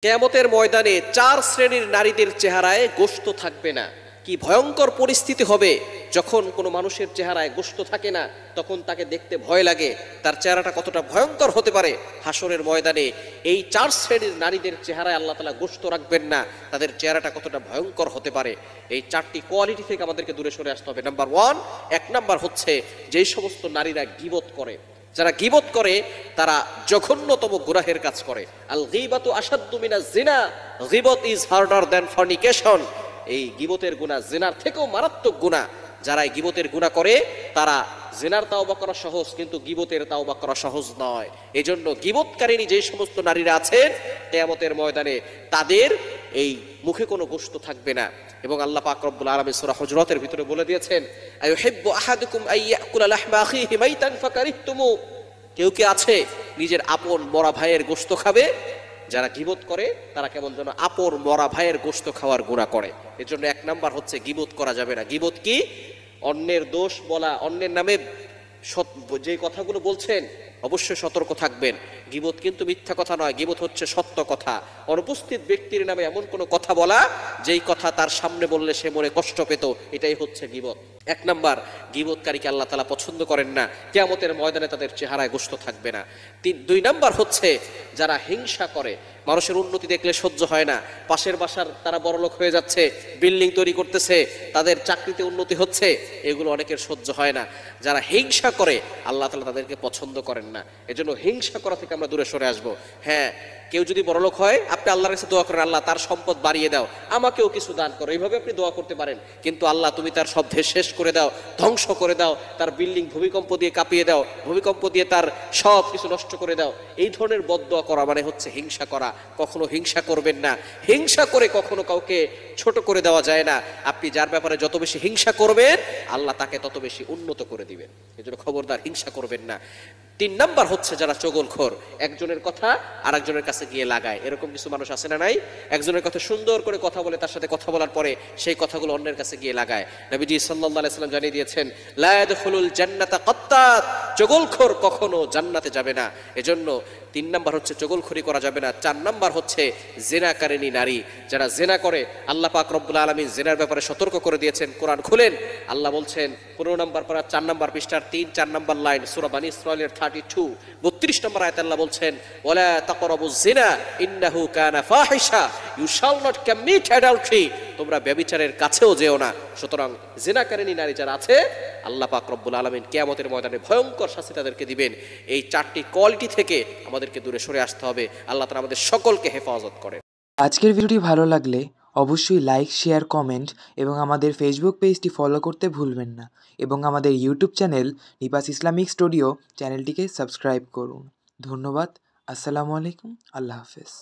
কিয়ামতের ময়দানে 4 শ্রেণীর নারীদের চেহারায় গোশত থাকবে না। কি ভয়ঙ্কর পরিস্থিতি হবে যখন কোনো মানুষের চেহারায় গোশত থাকে না, তখন তাকে দেখতে ভয় লাগে। তার চেহারাটা কতটা ভয়ঙ্কর হতে পারে হাসরের ময়দানে। এই 4 শ্রেণীর নারীদের চেহারায় আল্লাহ তাআলা গোশত রাখবেন না, তাদের চেহারাটা কতটা ভয়ঙ্কর হতে পারে। এই 4টি কোয়ালিটি থেকে আমাদেরকে দূরে সরে আসতে হবে। নাম্বার 1, 1 নাম্বার হচ্ছে যেই সমস্ত নারীরা গীবত করে। যারা গীবত করে তারা জঘন্যতম গুনাহের কাজ করে। আল গীবাতু আশাদ্দু মিনাজ জিনা, গীবত ইজ হার্ডার দ্যান ফর্নিকেশন। এই গীবতের গুনাহ জিনার থেকেও মারাত্মক গুনাহ। যারা এই গীবতের গুনাহ করে তারা জিনার তাওবা করা সহজ, কিন্তু গীবতের তাওবা করা সহজ নয়। এজন্য গীবতকারিনী যে সমস্ত নারীরা আছেন কিয়ামতের ময়দানে তাদের এই মুখে কোনো গোশত থাকবে না। এবং আল্লাহ পাক রব্বুল আলামিন সূরা হুজরাতের ভিতরে বলে দিয়েছেন, আইয়ুহিব্বু আহাদুকুম আইয়াকুলা লাহমা আখিহি মাইতান ফাকারিহতুমু। কেউ কি আছে নিজের আপন মরা ভাইয়ের গোশত খাবে? যারা গীবত করে তারা কেমন যেন আপন মরা ভাইয়ের গোশত খাওয়ার গুনাহ করে। এজন্য 1 নাম্বার হচ্ছে গীবত করা যাবে না। গীবত কি? অন্যের দোষ বলা, অন্যের নামে যে কথাগুলো বলছেন অবশ্যই সতর্ক থাকবেন। গীবত কিন্তু মিথ্যা কথা নয়, গীবত হচ্ছে সত্য কথা। অনুপস্থিত ব্যক্তির নামে এমন কোনো কথা বলা যেই কথা তার সামনে বললে সে মনে কষ্ট পেত, এটাই হচ্ছে গীবত। 1 নাম্বার, গীবতকারীকে আল্লাহ তাআলা পছন্দ করেন না, কিয়ামতের ময়দানে তাদের চেহারায় গোশত থাকবে না। 2 নাম্বার হচ্ছে যারা হিংসা করে। মানুষের উন্নতি দেখলে সহ্য হয় না, পাশের বাসার তারা বড়লোক হয়ে যাচ্ছে, বিল্ডিং তৈরি করতেছে, তাদের চাকরিতে উন্নতি হচ্ছে, এগুলো অনেকের সহ্য হয় না। যারা হিংসা করে আল্লাহ তাআলা তাদেরকে পছন্দ করেন না। এজন্য হিংসা করা থেকে আমরা দূরে সরে আসবো। হ্যাঁ, কেউ যদি বড়লোক হয় আপনি আল্লাহর কাছে দোয়া করেন, আল্লাহ তার সম্পদ বাড়িয়ে দাও, আমাকেও কিছু দান করো, এইভাবে আপনি দোয়া করতে পারেন। কিন্তু আল্লাহ তুমি তার সব শেষ করে দাও, ধ্বংস করে দাও, তার বিল্ডিং ভূমিকম্প দিয়ে কাঁপিয়ে দাও, ভূমিকম্প দিয়ে তার সব কিছু নষ্ট করে দাও, এই ধরনের বদদোয়া করা মানে হচ্ছে হিংসা করা। কখনো হিংসা করবেন না। হিংসা করে কখনো কাউকে ছোট করে দেওয়া যায় না। আপনি যার ব্যাপারে যত বেশি হিংসা করবেন আল্লাহ তাকে তত বেশি উন্নত করে দিবেন। এজন্য খবরদার হিংসা করবেন না। 3 নাম্বার হচ্ছে যারা চগলখোর, একজনের কথা আরেকজনের কাছে গিয়ে লাগায়। এরকম কিছু মানুষ আছে না নাই? একজনের কথা সুন্দর করে কথা বলে, তার সাথে কথা বলার পরে সেই কথাগুলো অন্যের কাছে গিয়ে লাগায়। নবীজি সাল্লাল্লাহু আলাইহি সাল্লাম জানিয়ে দিয়েছেন, লা ইয়াদখুলুল জান্নাতা কাত্তাত, চগলখোর কখনো জান্নাতে যাবে না। এজন্য 3 নাম্বার হচ্ছে চগলখড়ি করা যাবে না। 4 নাম্বার হচ্ছে জিনাকারিনী নারী। যারা জিনা করে আল্লাহ পাক রব্বুল আলামিন জিনার ব্যাপারে সতর্ক করে দিয়েছেন। কোরআন খুলেন, আল্লাহ বলছেন 15 নাম্বার পারা 4 নাম্বার পৃষ্ঠার 3-4 নাম্বার লাইন, সূরা বানী ইসরাঈলের 32 32 নম্বর আয়াতে আল্লাহ বলছেন, ওয়ালা তাকরাবুজ জিনা ইন্নাহু কানা ফাহিশা, ইউ শাল নট কমিট অ্যাডাল্ট্রি, তোমরা ব্যভিচারের কাছেও যেও না। সুতরাং জিনাকারিনী নারী যারা আছে আল্লাহ পাক রব্বুল আলামিন কিয়ামতের ময়দানে ভয়ঙ্কর শাস্তি তাদেরকে দিবেন। এই 4টি কোয়ালিটি থেকে আমাদেরকে দূরে সরে আসতে হবে। আল্লাহ তাআলা আমাদের সকলকে হেফাজত করেন। আজকের ভিডিওটি ভালো লাগলে অবশ্যই লাইক, শেয়ার, কমেন্ট এবং আমাদের ফেসবুক পেজটি ফলো করতে ভুলবেন না। এবং আমাদের ইউটিউব চ্যানেল নিপাস ইসলামিক স্টুডিও চ্যানেলটিকে সাবস্ক্রাইব করুন। ধন্যবাদ। আসসালামু আলাইকুম। আল্লাহ হাফেজ।